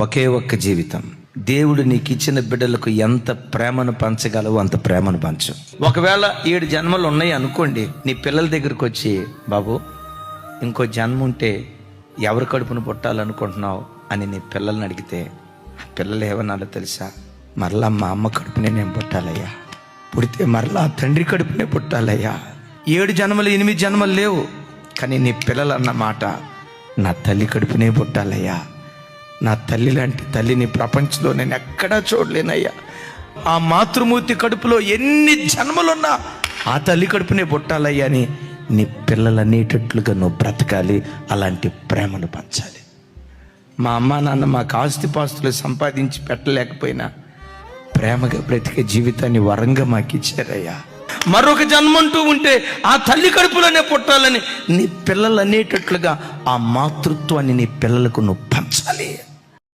ఒకే ఒక్క జీవితం. దేవుడు నీకు ఇచ్చిన బిడ్డలకు ఎంత ప్రేమను పంచగలవో అంత ప్రేమను పంచు. ఒకవేళ 7 జన్మలు ఉన్నాయి అనుకోండి, నీ పిల్లల దగ్గరకు వచ్చి, బాబు ఇంకో జన్మ ఉంటే ఎవరి కడుపును పుట్టాలనుకుంటున్నావు అని నీ పిల్లల్ని అడిగితే, పిల్లలు ఏమన్నాలో తెలుసా? మరలా మా అమ్మ కడుపునే నేను పుట్టాలయ్యా, పుడితే మరలా తండ్రి కడుపునే పుట్టాలయ్యా. 7 జన్మలు 8 జన్మలు లేవు, కానీ నీ పిల్లలు అన్న మాట, నా తల్లి కడుపునే పుట్టాలయ్యా, నా తల్లి లాంటి తల్లిని ప్రపంచంలో నేను ఎక్కడా చూడలేనయ్యా. ఆ మాతృమూర్తి కడుపులో ఎన్ని జన్మలున్నా ఆ తల్లి కడుపునే పుట్టాలయ్యా అని నీ పిల్లలు అనేటట్లుగా నువ్వు బ్రతకాలి. అలాంటి ప్రేమను పంచాలి. మా అమ్మ నాన్న మాకు ఆస్తిపాస్తులు సంపాదించి పెట్టలేకపోయినా ప్రేమగా బ్రతికే జీవితాన్ని వరంగా మాకు ఇచ్చారయ్యా. మరొక జన్మంటూ ఉంటే ఆ తల్లి కడుపులోనే పుట్టాలని నీ పిల్లలు అనేటట్లుగా ఆ మాతృత్వాన్ని నీ పిల్లలకు నువ్వు పంచాలి.